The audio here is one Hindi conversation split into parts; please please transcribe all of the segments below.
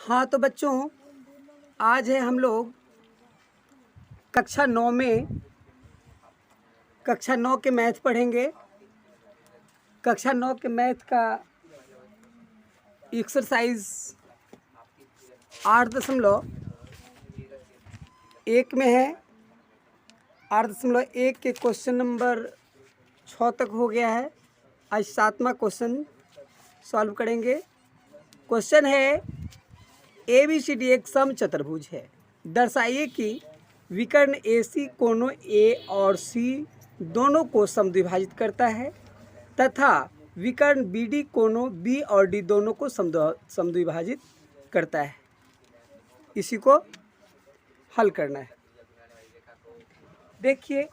हाँ तो बच्चों, आज है हम लोग कक्षा 9 में कक्षा 9 के मैथ पढ़ेंगे। कक्षा 9 के मैथ का एक्सरसाइज 8.1 में है। 8.1 के क्वेश्चन नंबर 6 तक हो गया है। आज 7वां क्वेश्चन सॉल्व करेंगे। क्वेश्चन है ABCD एक समचतुर्भुज है। दर्शाइए कि विकर्ण AC कोनों A और C दोनों को समद्विभाजित करता है तथा विकर्ण BD कोनों B और D दोनों को समद्विभाजित करता है। इसी को हल करना है। देखिए,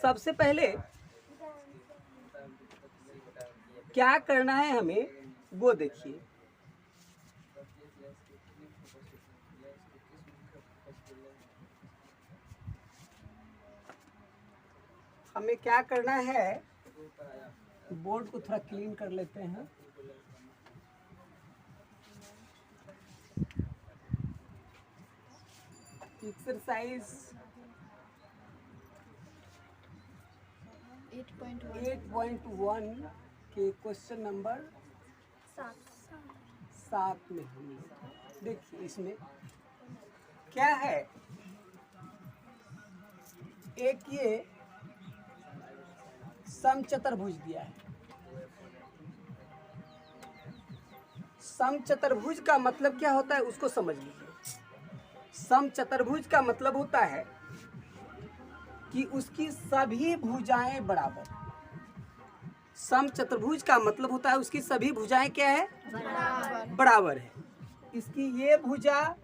सबसे पहले क्या करना है हमें वो देखिए। हमें क्या करना है, बोर्ड को थोड़ा क्लीन कर लेते हैं। एक्सरसाइज 8.1 के क्वेश्चन नंबर 7 में हम देखिए, इसमें क्या है। एक ये समचतुर्भुज दिया है। समचतुर्भुज का मतलब क्या होता है उसको समझ लीजिए। समचतुर्भुज का मतलब होता है कि उसकी सभी भुजाएं बराबर। समचतुर्भुज का मतलब होता है उसकी सभी भुजाएं क्या है, बराबर है। इसकी ये भुजा,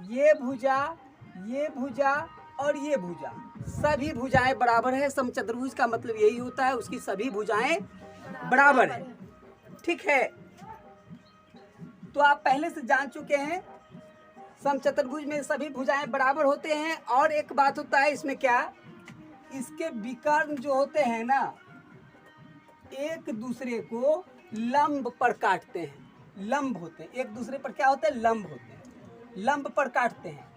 ये भुजा, ये भुजा और ये भुजा, सभी भुजाएं बराबर है। समचतुर्भुज का मतलब यही होता है उसकी सभी भुजाएं बराबर है। ठीक है, तो आप पहले से जान चुके हैं समचतुर्भुज में सभी भुजाएं बराबर होते हैं। और एक बात होता है इसमें क्या, इसके विकर्ण जो होते हैं ना, एक दूसरे को लंब पर काटते हैं। लंब होते हैं, एक दूसरे पर क्या होते हैं, लंब होते हैं, लंब पर काटते हैं।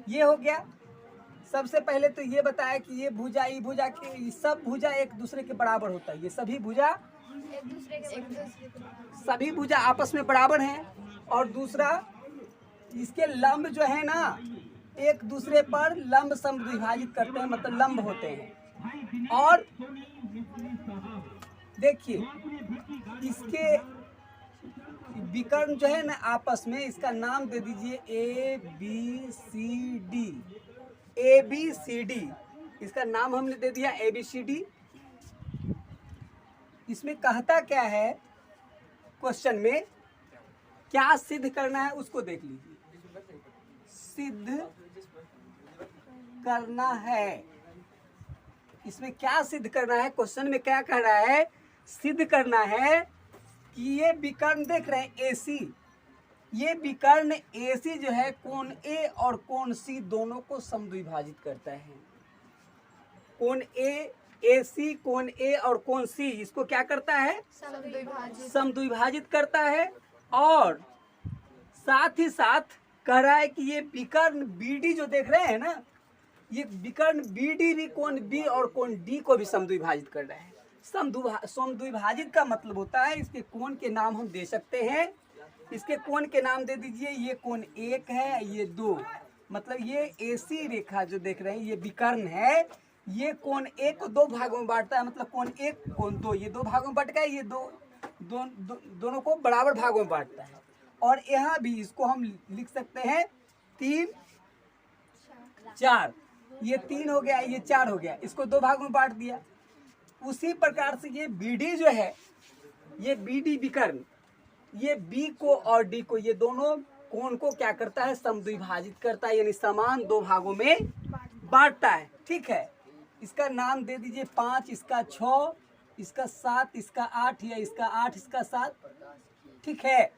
ये हो गया। सबसे पहले तो ये बताया कि ये भुजा, ये भुजा के सब भुजा एक दूसरे के बराबर होता है। ये सभी भुजा सभी भुजा आपस में बराबर हैं। और दूसरा, इसके लंब जो है ना, एक दूसरे पर लंब समद्विभाजित करते हैं, मतलब लंब होते हैं। और देखिए, इसके विकर्ण जो है ना आपस में, इसका नाम दे दीजिए ABCD। ABCD इसका नाम हमने दे दिया ABCD। इसमें कहता क्या है, क्वेश्चन में क्या सिद्ध करना है उसको देख लीजिए। सिद्ध करना है, इसमें क्या सिद्ध करना है, क्वेश्चन में क्या कह रहा है, सिद्ध करना है कि ये विकर्ण देख रहे हैं AC, ये विकर्ण AC जो है कोण A और कोण C दोनों को समद्विभाजित करता है। कोण AC, कोण A और कोण C इसको क्या करता है, समद्विभाजित करता है। और साथ ही साथ कह रहा है कि ये विकर्ण BD जो देख रहे हैं ना, ये विकर्ण BD भी कोण B और कोण D को भी समद्विभाजित कर रहा है। समद्विभाजित का मतलब होता है इसके कोण के नाम हम दे सकते हैं। इसके कोण के नाम दे दीजिए। ये कोण 1 है, ये 2, मतलब ये AC रेखा जो देख रहे हैं ये विकर्ण है। ये कोण 1 को 2 भागों में बांटता है, मतलब कोण 1 कोण 2, ये 2 भागों में बट गया। ये दोनों को बराबर भागों में बांटता है। और यहाँ भी इसको हम लिख सकते हैं 3 4, ये 3 हो गया, ये 4 हो गया, इसको 2 भागों में बांट दिया। उसी प्रकार से ये BD जो है, ये BD विकर्ण, ये B को और D को, ये दोनों कोण को क्या करता है, समद्विभाजित करता है, यानी समान 2 भागों में बांटता है। ठीक है, इसका नाम दे दीजिए 5, इसका 6, इसका 7, इसका 8, या इसका 8, इसका 7। ठीक है,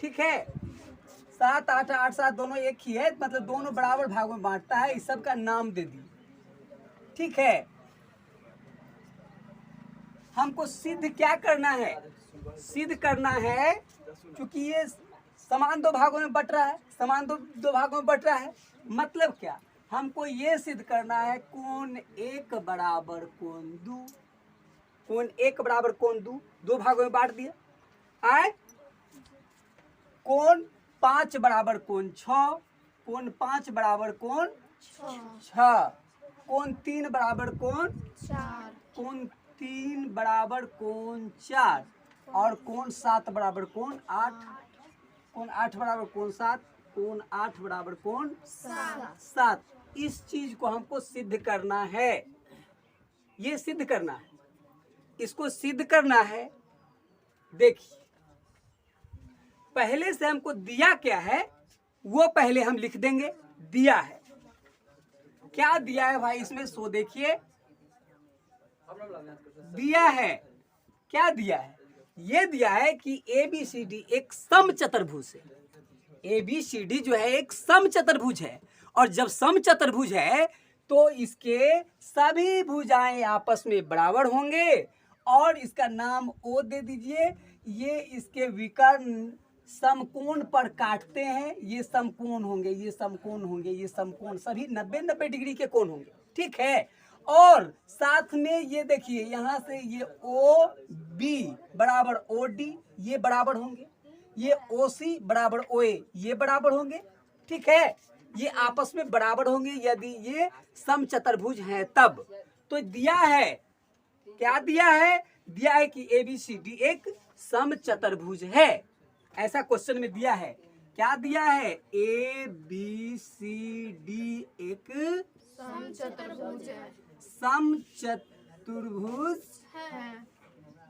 ठीक है, 7 8 8 7 दोनों एक ही है, मतलब दोनों बराबर भागों में बांटता है। इस सब का नाम दे दी। ठीक है, हमको सिद्ध क्या करना है, सिद्ध करना है, क्योंकि ये समान दो भागों में बट रहा है, समान दो भागों में बट रहा है। मतलब क्या, हमको ये सिद्ध करना है कोण एक बराबर कोण दो, कोण एक बराबर कोण दो भागों में बांट दिया। आए कोण 5 बराबर कोण 6, कोण 5 बराबर कोण 6, कोण 3 बराबर कोण 4, कोण 3 बराबर कोण 4, और कोण 7 बराबर कोण 8, कोण 8 बराबर कोण 7, कोण 8 बराबर कोण 7। इस चीज को हमको सिद्ध करना है, ये सिद्ध करना है, इसको सिद्ध करना है। देखिए पहले से हमको दिया क्या है वो पहले हम लिख देंगे। दिया है, क्या दिया है भाई इसमें, सो देखिए दिया है, क्या दिया है, ये दिया है कि ABCD एक समचतुर्भुज है। ABCD जो है एक समचतुर्भुज है, और जब समचतुर्भुज है तो इसके सभी भुजाएं आपस में बराबर होंगे, और इसका नाम O दे दीजिए। ये इसके विकर्ण समकोण पर काटते हैं, ये समकोण होंगे, ये समकोण होंगे, ये समकोण सभी 90-90 डिग्री के कोण होंगे, ठीक है। और साथ में ये देखिए यहाँ से ये OB बराबर OD ये बराबर होंगे, ये OC बराबर OA ये बराबर होंगे, ठीक है। ये आपस में बराबर होंगे यदि ये समचतुर्भुज हैं तब। तो दिया है, क्या दिया है, दिया है कि ABCD एक समचतुर्भुज है, ऐसा क्वेश्चन में दिया है। क्या दिया है, ABCD एक समचतुर्भुज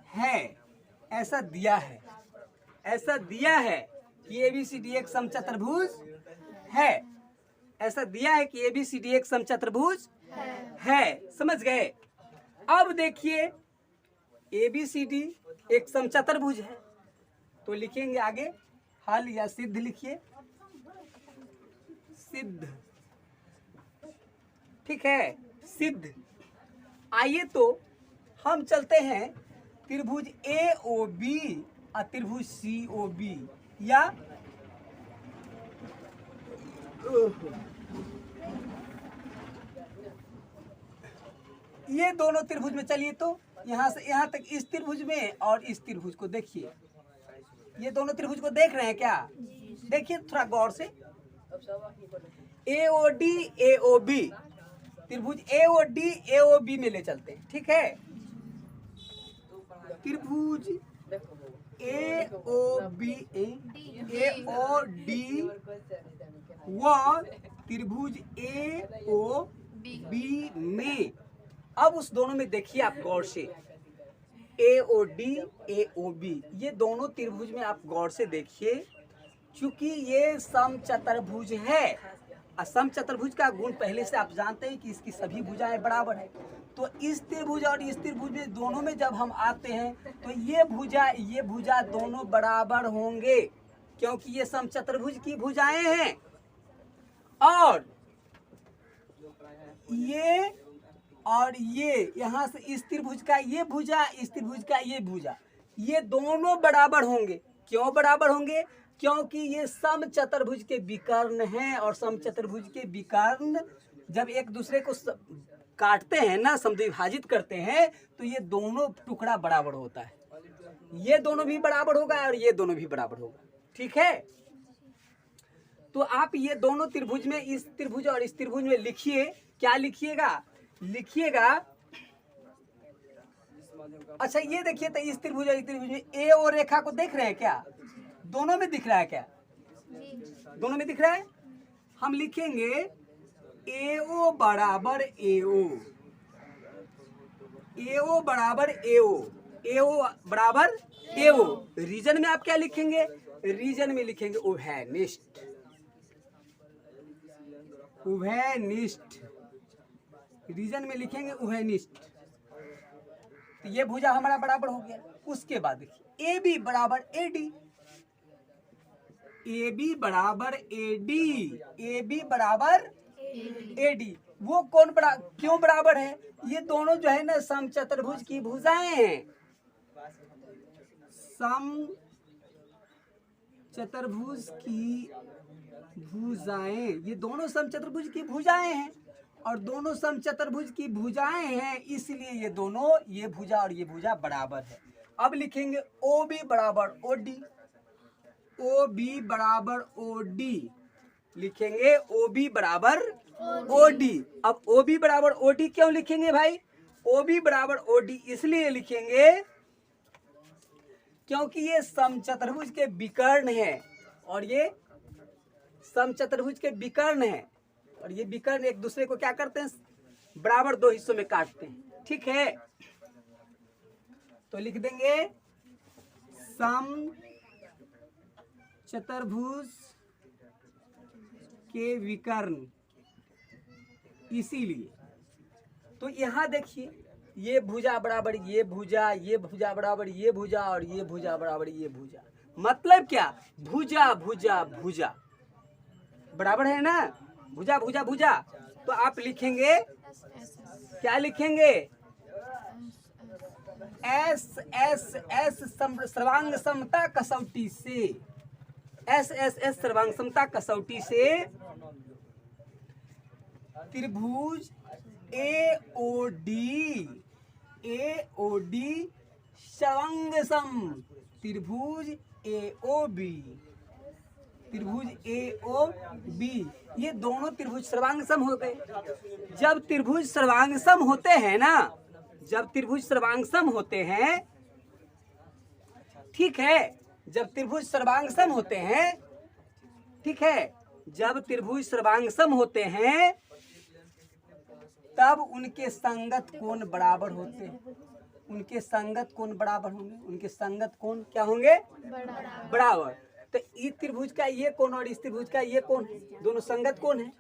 है, ऐसा दिया है, ऐसा दिया है कि ABCD एक समचतुर्भुज है, ऐसा दिया है कि ABCD एक समचतुर्भुज है। समझ गए। अब देखिए ABCD एक समचतुर्भुज है, तो लिखेंगे आगे हल या सिद्ध लिखिए, सिद्ध, ठीक है, सिद्ध। आइए तो हम चलते हैं त्रिभुज AOB और त्रिभुज COB, या ये दोनों त्रिभुज में चलिए तो यहाँ से यहाँ तक इस त्रिभुज में और इस त्रिभुज को देखिए, ये दोनों त्रिभुज को देख रहे हैं क्या, देखिए थोड़ा गौर से। AOD AOB, त्रिभुज AOD AOB में ले चलते हैं, ठीक है। त्रिभुज AOB AOD व त्रिभुज AOB में, अब उस दोनों में देखिए आप गौर से, AOD AOB ये दोनों त्रिभुज में आप गौर से देखिए, क्योंकि ये समचतुर्भुज है। समचतुर्भुज का गुण पहले से आप जानते हैं कि इसकी सभी भुजाएं बराबर है। तो इस त्रिभुज और इस त्रिभुज में दोनों में जब हम आते हैं तो ये भुजा दोनों बराबर होंगे, क्योंकि ये समचतुर्भुज की भुजाएं हैं। और ये यहाँ से इस त्रिभुज का ये भुजा, इस त्रिभुज का ये भुजा, ये दोनों बराबर होंगे। क्यों बराबर होंगे, क्योंकि ये समचतुर्भुज के विकर्ण हैं, और समचतुर्भुज के विकर्ण जब एक दूसरे को काटते हैं ना, समद्विभाजित करते हैं, तो ये दोनों टुकड़ा बराबर होता है। ये दोनों भी बराबर होगा और ये दोनों भी बराबर होगा, ठीक है। तो आप ये दोनों त्रिभुज में, इस त्रिभुज और इस त्रिभुज में लिखिए, क्या लिखिएगा, लिखिएगा। अच्छा ये देखिए तो इस त्रिभुज और इस त्रिभुज में A और रेखा को देख रहे हैं क्या, दोनों में दिख रहा है क्या, दोनों में दिख रहा है। हम लिखेंगे AO बराबर AO, AO बराबर AO, AO बराबर AO। रीजन में आप क्या लिखेंगे, रीजन में लिखेंगे उभयनिष्ठ, उभयनिष्ठ, रीजन में लिखेंगे उभयनिष्ठ। तो ये भुजा हमारा बराबर हो गया। उसके बाद देखिए AB बराबर AD, AB बराबर AD, AB बराबर AD, वो कौन क्यों बराबर है, ये दोनों जो है ना समचतुर्भुज की भुजाएं हैं, सम चतुर्भुज की भुजाएं, ये दोनों सम चतुर्भुज की भुजाएं हैं और दोनों सम चतुर्भुज की भुजाएं हैं, इसलिए ये दोनों, ये भुजा और ये भुजा बराबर है। अब लिखेंगे ओ बी बराबर ओ डी, ओ बी बराबर ओ डी, लिखेंगे ओ बी बराबर ओ डी। अब ओ बी बराबर ओ डी क्यों लिखेंगे भाई? ओ बी बराबर ओ डी इसलिए लिखेंगे क्योंकि ये समचतुर्भुज के विकर्ण है और ये समचतुर्भुज के विकर्ण है और ये विकर्ण एक दूसरे को क्या करते हैं? बराबर दो हिस्सों में काटते हैं। ठीक है, तो लिख देंगे सम चतुर्भुज के विकर्ण, इसीलिए तो यहां देखिए ये भुजा बराबर ये भुजा, ये भुजा बराबर ये भुजा और ये भुजा बराबर ये भुजा, मतलब क्या? भुजा भुजा भुजा बराबर है ना, भुजा भुजा भुजा। तो आप लिखेंगे, क्या लिखेंगे? एस एस एस सर्वांग समता कसौटी से, एस एस एस सर्वांग समता कसौटी से त्रिभुज ए ओ डी सर्वांग सम, त्रिभुज ए ओ बी, त्रिभुज ए ओ बी, ये दोनों त्रिभुज सर्वांग सम हो गए। जब त्रिभुज सर्वांग सम होते हैं ना, जब त्रिभुज सर्वांग सम होते हैं, ठीक है, जब त्रिभुज सर्वांग सम होते हैं, ठीक है, जब त्रिभुज सर्वांग सम होते हैं तब उनके संगत कोण बराबर होते हैं, उनके संगत कोण बराबर होंगे, उनके संगत कोण क्या होंगे? बराबर। तो इस त्रिभुज का ये कोण और इस त्रिभुज का ये कोण है, दोनों संगत कोण है,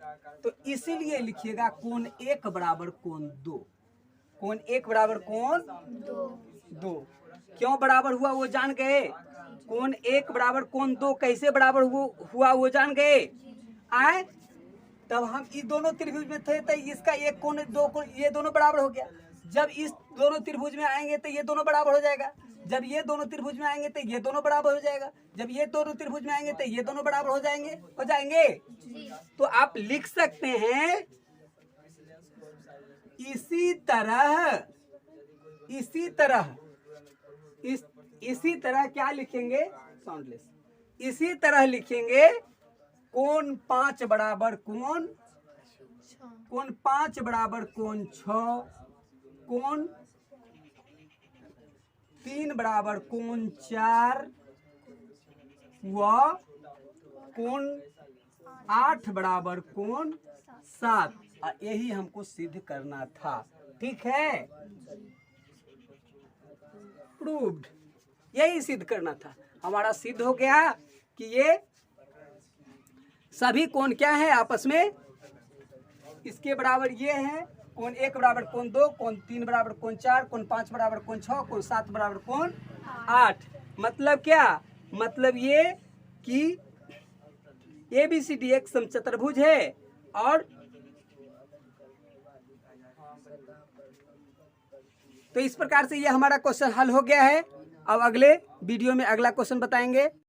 तो इसीलिए लिखिएगा कोण एक बराबर कोण दो, कोण एक बराबर कोण दो। क्यों बराबर हुआ वो जान गए? कोण एक बराबर कोण दो कैसे बराबर हुआ वो जान गए? आए तब हम इस दोनों त्रिभुज में थे तो इसका एक कोण दो कोण ये दोनों बराबर हो गया। जब इस दोनों त्रिभुज में आएंगे तो ये दोनों बराबर हो जाएगा, जब ये दोनों त्रिभुज में आएंगे तो ये दोनों बराबर हो जाएगा, जब ये दोनों त्रिभुज में आएंगे तो ये दोनों बराबर हो जाएंगे। तो आप लिख सकते हैं इसी तरह क्या लिखेंगे? साउंडलेस। इसी तरह लिखेंगे कोण 5 बराबर कोण 5 बराबर कोण 6, कोण 3 बराबर कोण 4 व कोण 8 बराबर कोण 7। यही हमको सिद्ध करना था। ठीक है, प्रूव्ड, यही सिद्ध करना था। हमारा सिद्ध हो गया कि ये सभी कोण क्या है आपस में, इसके बराबर ये है, कोण 1 बराबर कोण 2, कोण 3 बराबर कोण 4, कोण 5 बराबर कोण 6, कोण 7 बराबर कोण 8। मतलब क्या? मतलब ये कि ABCD एक समचतुर्भुज है और तो इस प्रकार से ये हमारा क्वेश्चन हल हो गया है। अब अगले वीडियो में अगला क्वेश्चन बताएंगे।